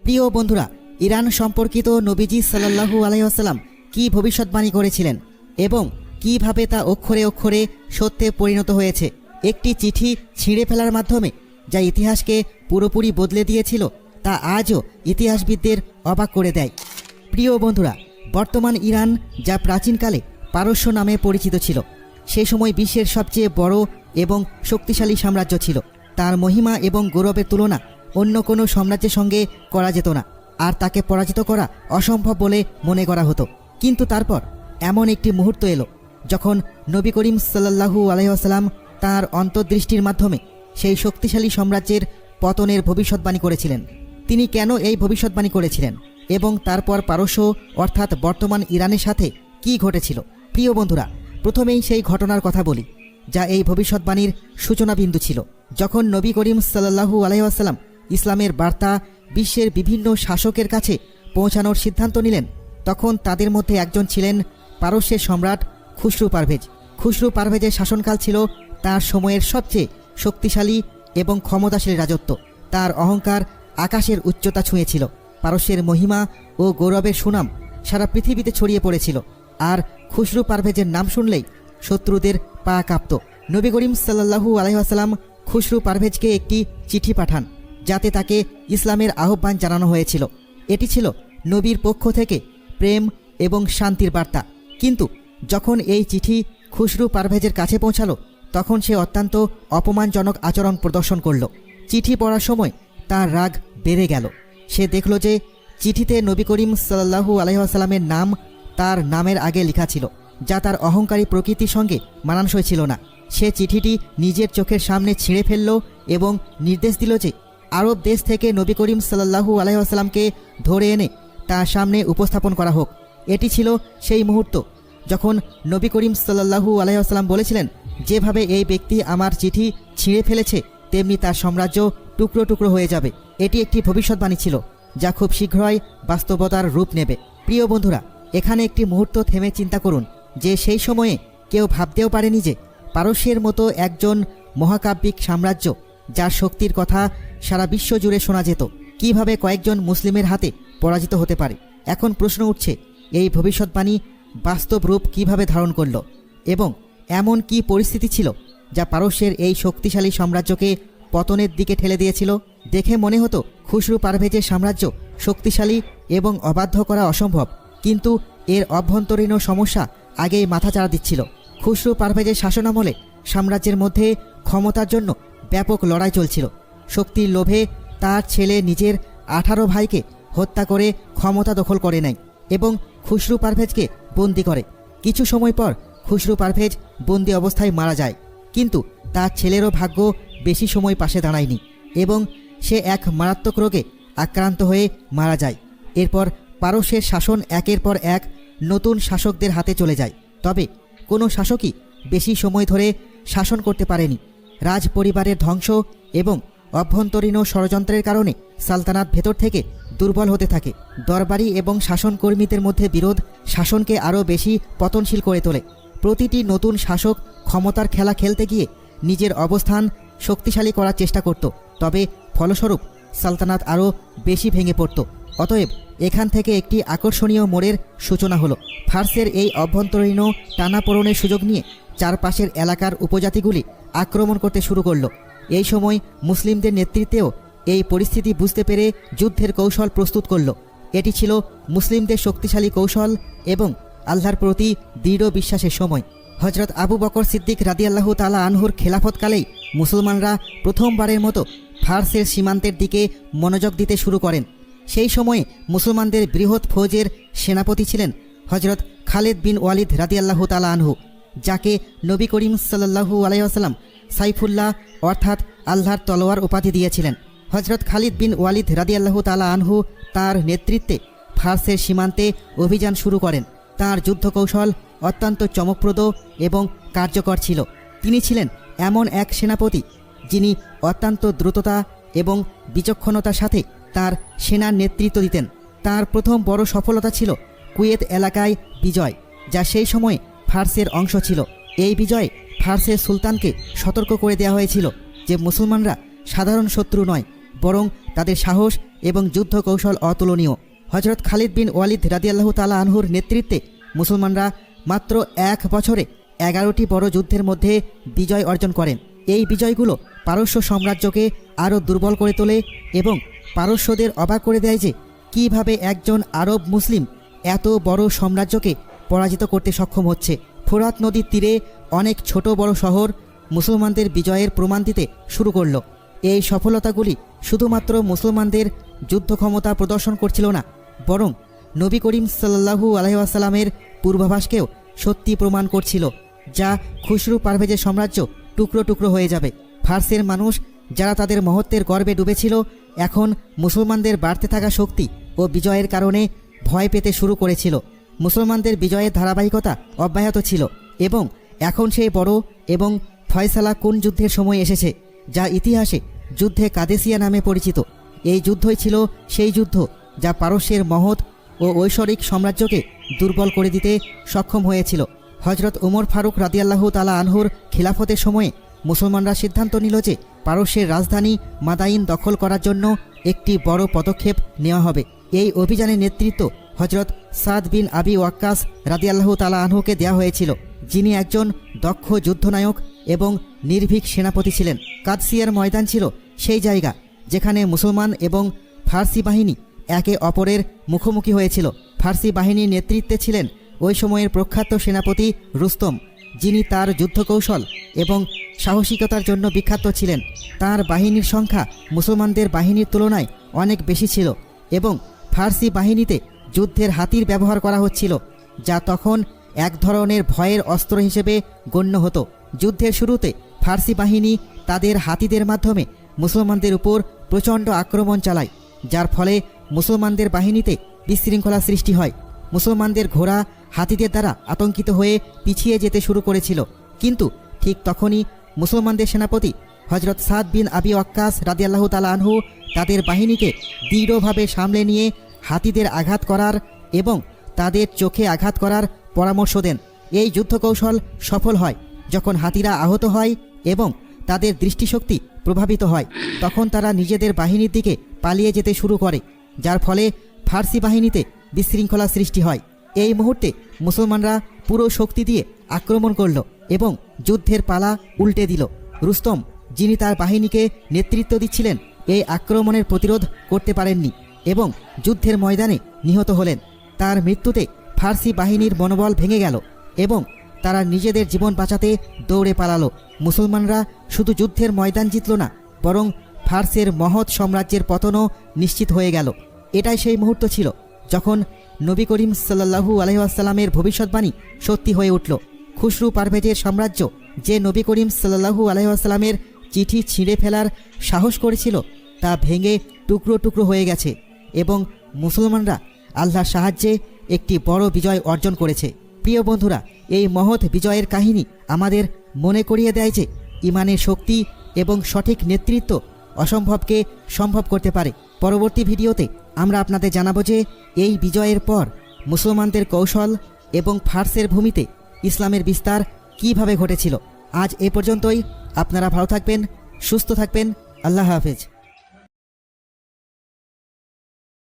প্রিয় বন্ধুরা, ইরান সম্পর্কিত নবীজি সাল্লাল্লাহু আলাইহি ওয়াসাল্লাম কি ভবিষ্যৎবাণী করেছিলেন এবং কিভাবে তা অক্ষরে অক্ষরে সত্যে পরিণত হয়েছে। একটি চিঠি ছিঁড়ে ফেলার মাধ্যমে যা ইতিহাসকে পুরোপুরি বদলে দিয়েছিল তা আজও ইতিহাসবিদদের অবাক করে দেয়। প্রিয় বন্ধুরা, বর্তমান ইরান যা প্রাচীনকালে পারস্য নামে পরিচিত ছিল, সে সময় বিশ্বের সবচেয়ে বড় এবং শক্তিশালী সাম্রাজ্য ছিল। তার মহিমা এবং গৌরবের তুলনা অন্য কোনো সাম্রাজ্যের সঙ্গে করা যেত না, আর তাকে পরাজিত করা অসম্ভব বলে মনে করা হতো। কিন্তু তারপর এমন একটি মুহূর্ত এলো যখন নবী করিম সাল্লাল্লাহু আলাইহি ওয়াসাল্লাম তাঁর অন্তর্দৃষ্টির মাধ্যমে সেই শক্তিশালী সাম্রাজ্যের পতনের ভবিষ্যৎবাণী করেছিলেন। তিনি কেন এই ভবিষ্যৎবাণী করেছিলেন এবং তারপর পারস্য অর্থাৎ বর্তমান ইরানের সাথে কি ঘটেছিল? প্রিয় বন্ধুরা, প্রথমেই সেই ঘটনার কথা বলি যা এই ভবিষ্যৎবাণীর সূচনা বিন্দু ছিল। যখন নবী করিম সাল্লাল্লাহু আলাইহি ওয়াসাল্লাম ইসলামের বার্তা বিশ্বের বিভিন্ন শাসকের কাছে পৌঁছানোর সিদ্ধান্ত নিলেন, তখন তাদের মধ্যে একজন ছিলেন পারস্যের সম্রাট খুসরু পারভেজ। খুসরু পারভেজের শাসনকাল ছিল তার সময়ের সবচেয়ে শক্তিশালী এবং ক্ষমতাশালী রাজত্ব। তার অহংকার আকাশের উচ্চতা ছুঁয়েছিল। পারস্যের মহিমা ও গৌরবের সুনাম সারা পৃথিবীতে ছড়িয়ে পড়েছিল, আর খুসরু পারভেজের নাম শুনলেই শত্রুদের পা কাঁপত। নবী করিম সাল্লাল্লাহু আলাইহি ওয়াসাল্লাম খুসরু পারভেজকে একটি চিঠি পাঠান, যাতে তাকে ইসলামের আহ্বান জানানো হয়েছিল। এটি ছিল নবীর পক্ষ থেকে প্রেম এবং শান্তির বার্তা। কিন্তু যখন এই চিঠি খুসরু পারভেজের কাছে পৌঁছালো, তখন সে অত্যন্ত অপমানজনক আচরণ প্রদর্শন করল। চিঠি পড়ার সময় তার রাগ বেড়ে গেল। সে দেখল যে চিঠিতে নবী করিম সাল্লাল্লাহু আলাইহি ওয়াসাল্লামের নাম তার নামের আগে লেখা ছিল, যা তার অহংকারী প্রকৃতির সঙ্গে মানানসই ছিল না। সে চিঠিটি নিজের চোখের সামনে ছিঁড়ে ফেলল এবং নির্দেশ দিল যে আরব দেশ থেকে নবী করিম সাল্লাল্লাহু আলাইহি ওয়াসাল্লামকে ধরে এনে তার সামনে উপস্থাপন করা হোক। এটি ছিল সেই মুহূর্ত যখন নবী করিম সাল্লাল্লাহু আলাইহি ওয়াসাল্লাম বলেছিলেন, যেভাবে এই ব্যক্তি আমার চিঠি ছিঁড়ে ফেলেছে, তেমনি তার সাম্রাজ্য টুকরো টুকরো হয়ে যাবে। এটি একটি ভবিষ্যৎবাণী ছিল যা খুব শীঘ্রই বাস্তবতার রূপ নেবে। প্রিয় বন্ধুরা, এখানে একটি মুহূর্ত থেমে চিন্তা করুন যে সেই সময়ে কেউ ভাবতেও পারেনি যে পারস্যের মতো একজন মহাকাব্যিক সাম্রাজ্য, যার শক্তির কথা সারা বিশ্ব জুড়ে শোনা যেত, কিভাবে কয়েকজন মুসলিমের হাতে পরাজিত হতে পারে। এখন প্রশ্ন উঠছে, এই ভবিষ্যৎবাণী বাস্তব রূপ কিভাবে ধারণ করল এবং এমন কি পরিস্থিতি ছিল যা পারস্যের এই শক্তিশালী সাম্রাজ্যকে পতনের দিকে ঠেলে দিয়েছিল? দেখে মনে হতো খুসরু পারভেজের সাম্রাজ্য শক্তিশালী এবং অবাধ্য করা অসম্ভব, কিন্তু এর অভ্যন্তরীণ সমস্যা আগেই মাথাচাড়া দিচ্ছিল। খুসরু পারভেজের শাসনামলে সাম্রাজ্যের মধ্যে ক্ষমতার জন্য ব্যাপক লড়াই চলছিল। শক্তির লোভে তার ছেলে নিজের 18 ভাইকে হত্যা করে ক্ষমতা দখল করে নেয় এবং খুসরু পারভেজকে বন্দি করে। কিছু সময় পর খুসরু পারভেজ বন্দি অবস্থায় মারা যায়, কিন্তু তার ছেলেরও ভাগ্য বেশি সময় পাশে দাঁড়ায়নি এবং সে এক মারাত্মক রোগে আক্রান্ত হয়ে মারা যায়। এরপর পারস্যের শাসন একের পর এক নতুন শাসকদের হাতে চলে যায়। তবে কোনো শাসকই বেশি সময় ধরে শাসন করতে পারেনি। রাজ পরিবারের ধ্বংস এবং অভ্যন্তরীণ ষড়যন্ত্রের কারণে সালতানাত ভেতর থেকে দুর্বল হতে থাকে। দরবারি এবং শাসনকর্মীদের মধ্যে বিরোধ শাসনকে আরও বেশি পতনশীল করে তোলে। প্রতিটি নতুন শাসক ক্ষমতার খেলা খেলতে গিয়ে নিজের অবস্থান শক্তিশালী করার চেষ্টা করত, তবে ফলস্বরূপ সালতানাত আরও বেশি ভেঙে পড়ত। অতএব এখান থেকে একটি আকর্ষণীয় মোড়ের সূচনা হলো। ফার্সের এই অভ্যন্তরীণ টানাপোড়েনের সুযোগ নিয়ে চারপাশের এলাকার উপজাতিগুলি আক্রমণ করতে শুরু করল। এই সময় মুসলিমদের নেতৃত্বেও এই পরিস্থিতি বুঝতে পেরে যুদ্ধের কৌশল প্রস্তুত করল। এটি ছিল মুসলিমদের শক্তিশালী কৌশল এবং আল্লাহর প্রতি দৃঢ় বিশ্বাসের সময়। হজরত আবু বকর সিদ্দিক রাদিয়াল্লাহু তাআলা আনহুর খেলাফতকালেই মুসলমানরা প্রথমবারের মতো ফার্সের সীমান্তের দিকে মনোযোগ দিতে শুরু করেন। সেই সময়ে মুসলমানদের বৃহৎ ফৌজের সেনাপতি ছিলেন হজরত খালিদ বিন ওয়ালিদ রাদিয়াল্লাহু তাআলা আনহু, যাকে নবী করিম সাল্লাল্লাহু আলাইহি ওয়াসাল্লাম সাইফুল্লাহ অর্থাৎ আল্লাহর তলোয়ার উপাধি দিয়েছিলেন। হজরত খালিদ বিন ওয়ালিদ রাদিয়াল্লাহু তাআলা আনহু তার নেতৃত্বে ফার্সের সীমান্তে অভিযান শুরু করেন। তার যুদ্ধকৌশল অত্যন্ত চমকপ্রদ এবং কার্যকর ছিল। তিনি ছিলেন এমন এক সেনাপতি যিনি অত্যন্ত দ্রুততা এবং বিচক্ষণতার সাথে তার সেনার নেতৃত্ব দিতেন। তার প্রথম বড় সফলতা ছিল কুয়েত এলাকায় বিজয়, যা সেই সময়ে ফার্সের অংশ ছিল। এই বিজয়ে ফার্সের সুলতানকে সতর্ক করে দেওয়া হয়েছিল যে মুসলমানরা সাধারণ শত্রু নয়, বরং তাদের সাহস এবং যুদ্ধ কৌশল অতুলনীয়। হজরত খালিদ বিন ওয়ালিদ রাদিয়াল্লাহু তাআলা আনহুর নেতৃত্বে মুসলমানরা মাত্র 1 বছরে 11টি বড় যুদ্ধের মধ্যে বিজয় অর্জন করেন। এই বিজয়গুলো পারস্য সাম্রাজ্যকে আরও দুর্বল করে তোলে এবং পারস্যদের অবাক করে দেয় যে কিভাবে একজন আরব মুসলিম এত বড় সাম্রাজ্যকে পরাজিত করতে সক্ষম হচ্ছে। ফোরাত নদীর তীরে অনেক ছোট বড় শহর মুসলমানদের বিজয়ের প্রমাণ দিতে শুরু করল। এই সফলতাগুলি শুধুমাত্র মুসলমানদের যুদ্ধ ক্ষমতা প্রদর্শন করছিল না, বরং নবী করিম সাল্লাল্লাহু আলাইহি ওয়াসাল্লামের পূর্বাভাসকেও সত্যি প্রমাণ করছিল, যা খুসরু পারভেজের সাম্রাজ্য টুকরো টুকরো হয়ে যাবে। ফার্সের মানুষ যারা তাদের মহত্বের গর্বে ডুবেছিল, এখন মুসলমানদের বাড়তে থাকা শক্তি ও বিজয়ের কারণে ভয় পেতে শুরু করেছিল। মুসলমানদের বিজয়ের ধারাবাহিকতা অব্যাহত ছিল এবং এখন সেই বড় এবং ফয়সালা কুন যুদ্ধের সময় এসেছে, যা ইতিহাসে যুদ্ধে কাদেসিয়া নামে পরিচিত। এই যুদ্ধই ছিল সেই যুদ্ধ যা পারস্যের মহৎ ও ঐশ্বরিক সাম্রাজ্যকে দুর্বল করে দিতে সক্ষম হয়েছিল। হজরত উমর ফারুক রাদিয়াল্লাহু তাআলা আনহুর খিলাফতের সময়ে মুসলমানরা সিদ্ধান্ত নিল যে পারস্যের রাজধানী মাদাইন দখল করার জন্য একটি বড় পদক্ষেপ নেওয়া হবে। এই অভিযানের নেতৃত্ব হজরত সাদ বিন আবি ওয়াক্কাস রাদিয়াল্লাহু তাআলা আনহুকে দেওয়া হয়েছিল, যিনি একজন দক্ষ যুদ্ধনায়ক এবং নির্ভীক সেনাপতি ছিলেন। কাদসিয়ার ময়দান ছিল সেই জায়গা যেখানে মুসলমান এবং ফার্সি বাহিনী একে অপরের মুখোমুখি হয়েছিল। ফার্সি বাহিনীর নেতৃত্বে ছিলেন ওই সময়ের প্রখ্যাত সেনাপতি রুস্তম, যিনি তার যুদ্ধকৌশল এবং সাহসিকতার জন্য বিখ্যাত ছিলেন। তার বাহিনীর সংখ্যা মুসলমানদের বাহিনীর তুলনায় অনেক বেশি ছিল এবং ফার্সি বাহিনীতে যুদ্ধের হাতির ব্যবহার করা হচ্ছিল, যা তখন এক ধরনের ভয়ের অস্ত্র হিসেবে গণ্য হতো। যুদ্ধের শুরুতে ফার্সি বাহিনী তাদের হাতিদের মাধ্যমে মুসলমানদের উপর প্রচণ্ড আক্রমণ চালায়, যার ফলে মুসলমানদের বাহিনীতে বিশৃঙ্খলা সৃষ্টি হয়। মুসলমানদের ঘোড়া হাতিদের দ্বারা আতঙ্কিত হয়ে পিছিয়ে যেতে শুরু করেছিল। কিন্তু ঠিক তখনই মুসলমানদের সেনাপতি হজরত সাদ বিন আবি ওয়াক্কাস রাদিয়াল্লাহু তাআলা আনহু তাদের বাহিনীকে দৃঢ়ভাবে সামলে নিয়ে হাতিদের আঘাত করার এবং তাদের চোখে আঘাত করার পরামর্শ দেন। এই যুদ্ধকৌশল সফল হয় যখন হাতিরা আহত হয় এবং তাদের দৃষ্টিশক্তি প্রভাবিত হয়। তখন তারা নিজেদের বাহিনীর দিকে পালিয়ে যেতে শুরু করে, যার ফলে ফার্সি বাহিনীতে বিশৃঙ্খলা সৃষ্টি হয়। এই মুহূর্তে মুসলমানরা পুরো শক্তি দিয়ে আক্রমণ করল এবং যুদ্ধের পালা উল্টে দিল। রুস্তম, যিনি তার বাহিনীকে নেতৃত্ব দিচ্ছিলেন, এই আক্রমণের প্রতিরোধ করতে পারেননি এবং যুদ্ধের ময়দানে নিহত হলেন। তার মৃত্যুতে ফার্সি বাহিনীর মনোবল ভেঙে গেল এবং তারা নিজেদের জীবন বাঁচাতে দৌড়ে পালালো। মুসলমানরা শুধু যুদ্ধের ময়দান জিতল না, বরং ফার্সের মহৎ সাম্রাজ্যের পতনও নিশ্চিত হয়ে গেল। এটাই সেই মুহূর্ত ছিল যখন নবী করিম সাল্লাল্লাহু আলাইহি ওয়াসাল্লামের ভবিষ্যৎবাণী সত্যি হয়ে উঠল। খুসরু পারভেজের সাম্রাজ্য, যে নবী করিম সাল্লাল্লাহু আলাইহি ওয়াসাল্লামের চিঠি ছিঁড়ে ফেলার সাহস করেছিল, তা ভেঙে টুকরো টুকরো হয়ে গেছে এবং মুসলমানরা আল্লাহর সাহায্যে একটি বড় বিজয় অর্জন করেছে। প্রিয় বন্ধুরা, এই মহৎ বিজয়ের কাহিনী আমাদের মনে করিয়ে দেয় যে ইমানের শক্তি এবং সঠিক নেতৃত্ব অসম্ভবকে সম্ভব করতে পারে। পরবর্তী ভিডিওতে আমরা আপনাদের জানাবো যে এই বিজয়ের পর মুসলমানদের কৌশল এবং ফার্সের ভূমিতে ইসলামের বিস্তার কিভাবে ঘটেছিল। আজ এ পর্যন্তই। আপনারা ভালো থাকবেন, সুস্থ থাকবেন। আল্লাহ হাফেজ।